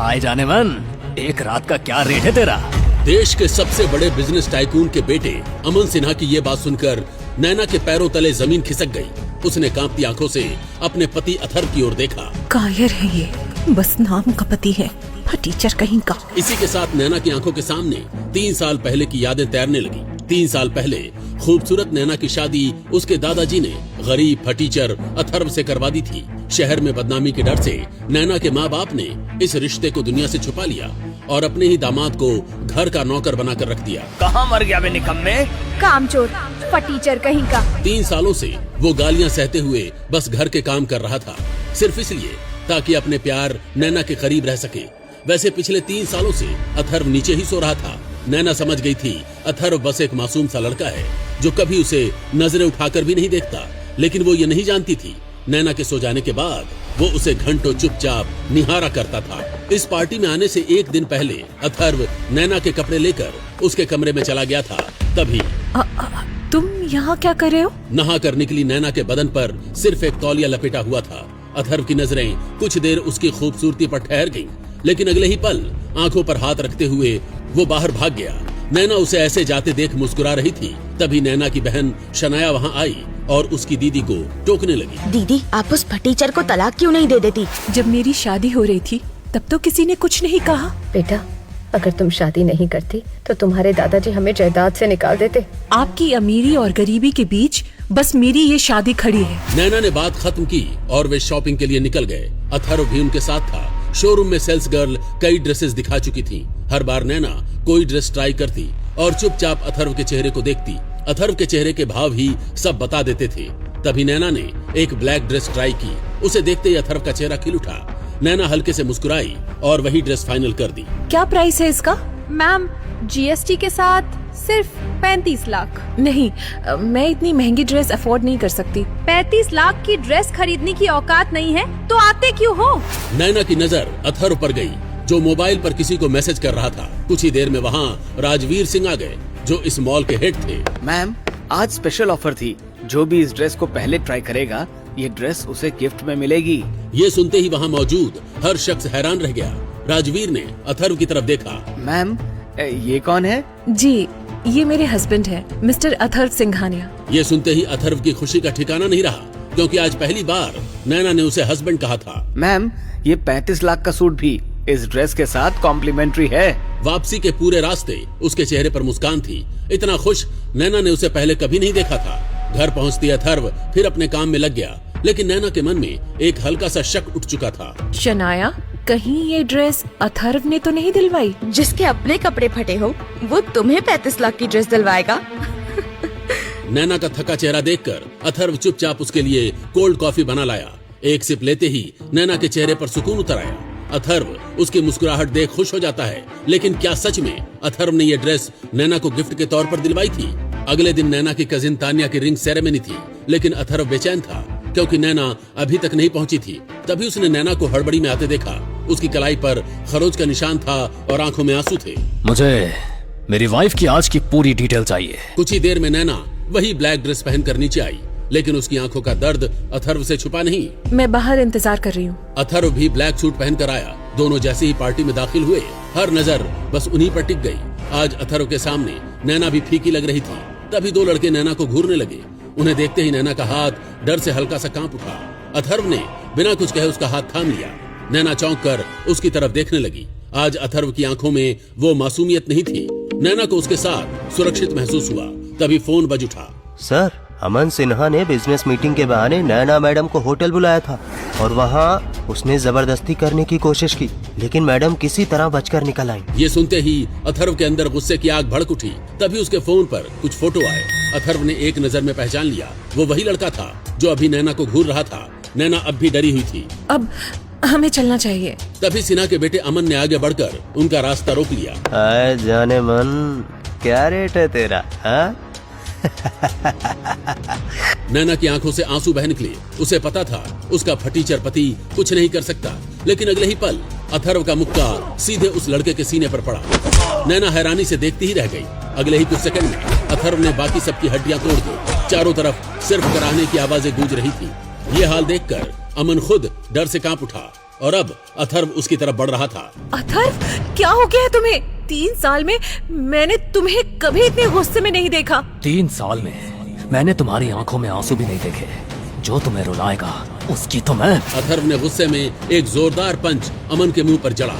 हाय जाने मन, एक रात का क्या रेट है तेरा? देश के सबसे बड़े बिजनेस टाइकून के बेटे अमन सिन्हा की ये बात सुनकर नैना के पैरों तले जमीन खिसक गई। उसने कांपती आंखों से अपने पति अथर्व की ओर देखा। कायर है ये, बस नाम का पति है, टीचर कहीं का। इसी के साथ नैना की आंखों के सामने 3 साल पहले की यादें तैरने लगी। 3 साल पहले खूबसूरत नैना की शादी उसके दादाजी ने गरीब फटीचर अथर्व से करवा दी थी। शहर में बदनामी के डर से नैना के माँ बाप ने इस रिश्ते को दुनिया से छुपा लिया और अपने ही दामाद को घर का नौकर बनाकर रख दिया। कहाँ मर गया बे निकम्मे? कामचोर फटीचर कहीं का। 3 सालों से वो गालियाँ सहते हुए बस घर के काम कर रहा था, सिर्फ इसलिए ताकि अपने प्यार नैना के करीब रह सके। वैसे पिछले 3 सालों से अथर्व नीचे ही सो रहा था। नैना समझ गई थी अथर्व बस एक मासूम सा लड़का है जो कभी उसे नजरें उठाकर भी नहीं देखता, लेकिन वो ये नहीं जानती थी नैना के सो जाने के बाद वो उसे घंटों चुपचाप निहारा करता था। इस पार्टी में आने से 1 दिन पहले अथर्व नैना के कपड़े लेकर उसके कमरे में चला गया था। तभी तुम यहाँ क्या कर रहे हो? नहा कर निकली नैना के बदन पर सिर्फ एक तौलिया लपेटा हुआ था। अथर्व की नजरें कुछ देर उसकी खूबसूरती पर ठहर गईं, लेकिन अगले ही पल आंखों पर हाथ रखते हुए वो बाहर भाग गया। नैना उसे ऐसे जाते देख मुस्कुरा रही थी। तभी नैना की बहन शनाया वहाँ आई और उसकी दीदी को टोकने लगी। दीदी, आप उस फटीचर को तलाक क्यों नहीं दे देती? जब मेरी शादी हो रही थी तब तो किसी ने कुछ नहीं कहा। बेटा, अगर तुम शादी नहीं करती तो तुम्हारे दादाजी हमें जायदाद से निकाल देते। आपकी अमीरी और गरीबी के बीच बस मेरी ये शादी खड़ी है। नैना ने बात खत्म की और वे शॉपिंग के लिए निकल गए। अथर्व भी उनके साथ था। शोरूम में सेल्स गर्ल कई ड्रेसेस दिखा चुकी थी। हर बार नैना कोई ड्रेस ट्राई करती और चुपचाप अथर्व के चेहरे को देखती। अथर्व के चेहरे के भाव ही सब बता देते थे। तभी नैना ने एक ब्लैक ड्रेस ट्राई की। उसे देखते ही अथर्व का चेहरा खिल उठा। नैना हल्के से मुस्कुराई और वही ड्रेस फाइनल कर दी। क्या प्राइस है इसका? मैम, जीएसटी के साथ सिर्फ 35 लाख। नहीं, मैं इतनी महंगी ड्रेस अफोर्ड नहीं कर सकती। 35 लाख की ड्रेस खरीदने की औकात नहीं है तो आते क्यों हो? नैना की नजर अथर्व पर गई जो मोबाइल पर किसी को मैसेज कर रहा था। कुछ ही देर में वहाँ राजवीर सिंह आ गए जो इस मॉल के हेड थे। मैम, आज स्पेशल ऑफर थी। जो भी इस ड्रेस को पहले ट्राई करेगा ये ड्रेस उसे गिफ्ट में मिलेगी। ये सुनते ही वहाँ मौजूद हर शख्स हैरान रह गया। राजवीर ने अथर्व की तरफ देखा। मैम, ये कौन है? जी, ये मेरे हस्बैंड है, मिस्टर अथर्व सिंघानिया। ये सुनते ही अथर्व की खुशी का ठिकाना नहीं रहा, क्योंकि आज पहली बार नैना ने उसे हस्बैंड कहा था। मैम, ये 35 लाख का सूट भी इस ड्रेस के साथ कॉम्प्लीमेंट्री है। वापसी के पूरे रास्ते उसके चेहरे पर मुस्कान थी। इतना खुश नैना ने उसे पहले कभी नहीं देखा था। घर पहुँचती अथर्व फिर अपने काम में लग गया, लेकिन नैना के मन में एक हल्का सा शक उठ चुका था। शनाया, कहीं ये ड्रेस अथर्व ने तो नहीं दिलवाई? जिसके अपने कपड़े फटे हो वो तुम्हें 35 लाख की ड्रेस दिलवाएगा? नैना का थका चेहरा देखकर अथर्व चुपचाप उसके लिए कोल्ड कॉफी बना लाया। एक सिप लेते ही नैना के चेहरे पर सुकून उतर आया। अथर्व उसकी मुस्कुराहट देख खुश हो जाता है, लेकिन क्या सच में अथर्व ने यह ड्रेस नैना को गिफ्ट के तौर पर दिलवाई थी? अगले दिन नैना की कजिन तानिया की रिंग सेरेमनी थी, लेकिन अथर्व बेचैन था क्योंकि नैना अभी तक नहीं पहुंची थी। तभी उसने नैना को हड़बड़ी में आते देखा। उसकी कलाई पर खरोच का निशान था और आंखों में आंसू थे। मुझे मेरी वाइफ की आज की पूरी डिटेल चाहिए। कुछ ही देर में नैना वही ब्लैक ड्रेस पहनकर नीचे आई, लेकिन उसकी आंखों का दर्द अथर्व से छुपा नहीं। मैं बाहर इंतजार कर रही हूँ। अथर्व भी ब्लैक सूट पहनकर आया। दोनों जैसे ही पार्टी में दाखिल हुए, हर नजर बस उन्हीं पर टिक गई। आज अथर्व के सामने नैना भी फीकी लग रही थी। तभी 2 लड़के नैना को घूरने लगे। उन्हें देखते ही नैना का हाथ डर से हल्का सा कांप उठा। अथर्व ने बिना कुछ कहे उसका हाथ थाम लिया। नैना चौंक कर उसकी तरफ देखने लगी। आज अथर्व की आंखों में वो मासूमियत नहीं थी। नैना को उसके साथ सुरक्षित महसूस हुआ। तभी फोन बज उठा। सर, अमन सिन्हा ने बिजनेस मीटिंग के बहाने नैना मैडम को होटल बुलाया था और वहाँ उसने जबरदस्ती करने की कोशिश की, लेकिन मैडम किसी तरह बचकर निकल आई। ये सुनते ही अथर्व के अंदर गुस्से की आग भड़क उठी। तभी उसके फोन पर कुछ फोटो आए। अथर्व ने एक नजर में पहचान लिया, वो वही लड़का था जो अभी नैना को घूर रहा था। नैना अब भी डरी हुई थी। अब हमें चलना चाहिए। तभी सिन्हा के बेटे अमन ने आगे बढ़कर उनका रास्ता रोक लिया। आए जाने मन, क्या रेट है तेरा? हाँ? नैना की आंखों से आंसू बह निकले। उसे पता था उसका फटीचर पति कुछ नहीं कर सकता, लेकिन अगले ही पल अथर्व का मुक्का सीधे उस लड़के के सीने पर पड़ा। नैना हैरानी से देखती ही रह गई। अगले ही कुछ सेकंड में अथर्व ने बाकी सबकी हड्डियां तोड़ दी। चारों तरफ सिर्फ कराहने की आवाजें गूंज रही थी। ये हाल देखकर अमन खुद डर से कांप उठा। और अब अथर्व उसकी तरफ बढ़ रहा था। अथर्व, क्या हो गया है तुम्हें? 3 साल में मैंने तुम्हें कभी इतने गुस्से में नहीं देखा। 3 साल में मैंने तुम्हारी आंखों में आंसू भी नहीं देखे। जो तुम्हें रुलाएगा उसकी तो मैं। अथर्व ने गुस्से में एक जोरदार पंच अमन के मुंह पर जड़ा।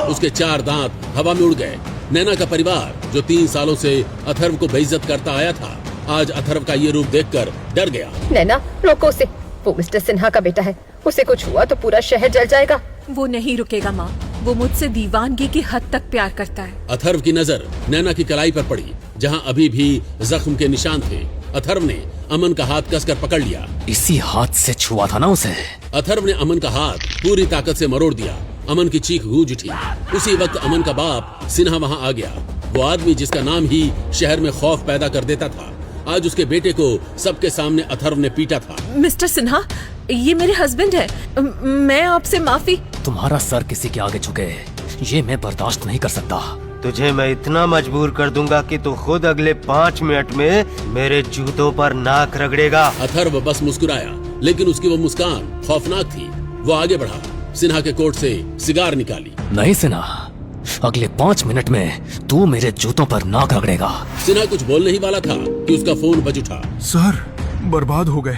उसके 4 दांत हवा में उड़ गए। नैना का परिवार जो 3 सालों से अथर्व को बेइज्जत करता आया था, आज अथर्व का ये रूप देखकर डर गया। नैना, रोको उसे। वो मिस्टर सिन्हा का बेटा है, उसे कुछ हुआ तो पूरा शहर जल जाएगा। वो नहीं रुकेगा माँ, वो मुझसे दीवानगी की हद तक प्यार करता है। अथर्व की नजर नैना की कलाई पर पड़ी, जहां अभी भी जख्म के निशान थे। अथर्व ने अमन का हाथ कसकर पकड़ लिया। इसी हाथ से छुआ था ना उसे। अथर्व ने अमन का हाथ पूरी ताकत से मरोड़ दिया। अमन की चीख गूंज उठी। उसी वक्त अमन का बाप सिन्हा वहां आ गया। वो आदमी जिसका नाम ही शहर में खौफ पैदा कर देता था, आज उसके बेटे को सबके सामने अथर्व ने पीटा था। मिस्टर सिन्हा, ये मेरे हस्बैंड है। मैं आपसे माफी। तुम्हारा सर किसी के आगे झुके, ये मैं बर्दाश्त नहीं कर सकता। तुझे मैं इतना मजबूर कर दूंगा कि तू खुद अगले 5 मिनट में मेरे जूतों पर नाक रगड़ेगा। अथर्व बस मुस्कुराया, लेकिन उसकी वो मुस्कान खौफनाक थी। वो आगे बढ़ा, सिन्हा के कोट से सिगार निकाली। नहीं सिन्हा, अगले 5 मिनट में तू मेरे जूतों पर नाक रगड़ेगा। सिन्हा कुछ बोलने ही वाला था कि उसका फोन बज उठा। सर, बर्बाद हो गए।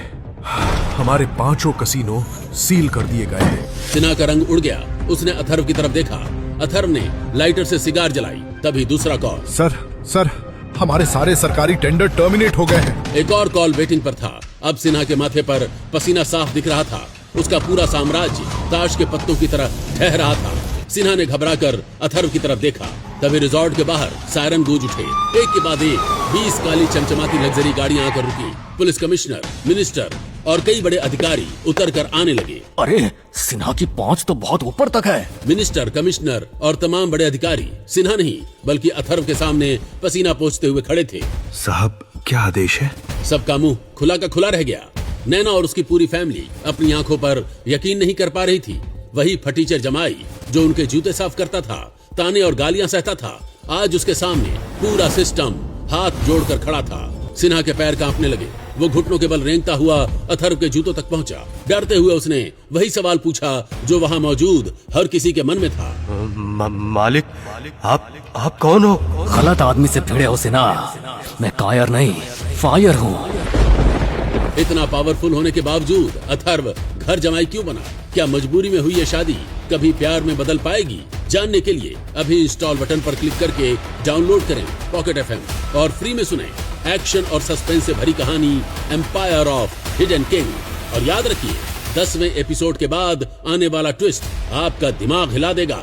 हमारे 5 कसीनो सील कर दिए गए हैं। सिन्हा का रंग उड़ गया। उसने अथर्व की तरफ देखा। अथर्व ने लाइटर से सिगार जलाई। तभी दूसरा कॉल। सर, हमारे सारे सरकारी टेंडर टर्मिनेट हो गए हैं। एक और कॉल वेटिंग पर था। अब सिन्हा के माथे पर पसीना साफ दिख रहा था। उसका पूरा साम्राज्य ताश के पत्तों की तरह ढह रहा था। सिन्हा ने घबराकर अथर्व की तरफ देखा। तभी रिजॉर्ट के बाहर सायरन गूंज उठे। एक के बाद एक 20 काली चमचमाती लग्जरी गाड़ियां आकर रुकी। पुलिस कमिश्नर, मिनिस्टर और कई बड़े अधिकारी उतर कर आने लगे। अरे, सिन्हा की पहुंच तो बहुत ऊपर तक है। मिनिस्टर, कमिश्नर और तमाम बड़े अधिकारी सिन्हा नहीं बल्कि अथर्व के सामने पसीना पोंछते हुए खड़े थे। साहब, क्या आदेश है? सबका मुंह खुला का खुला रह गया। नैना और उसकी पूरी फैमिली अपनी आंखों पर यकीन नहीं कर पा रही थी। वही फटीचर जमाई जो उनके जूते साफ करता था, ताने और गालियां सहता था, आज उसके सामने पूरा सिस्टम हाथ जोड़कर खड़ा था। सिन्हा के पैर कांपने लगे। वो घुटनों के बल रेंगता हुआ अथर्व के जूतों तक पहुंचा। डरते हुए उसने वही सवाल पूछा जो वहां मौजूद हर किसी के मन में था। मालिक, आप कौन हो? गलत आदमी से भिड़े हो सिन्हा। मैं कायर नहीं, फायर हूँ। इतना पावरफुल होने के बावजूद अथर्व घर जमाई क्यों बना? क्या मजबूरी में हुई ये शादी कभी प्यार में बदल पाएगी? जानने के लिए अभी इंस्टॉल बटन पर क्लिक करके डाउनलोड करें पॉकेट FM और फ्री में सुनें एक्शन और सस्पेंस से भरी कहानी एम्पायर ऑफ हिडन किंग। और याद रखिए, 10वें एपिसोड के बाद आने वाला ट्विस्ट आपका दिमाग हिला देगा।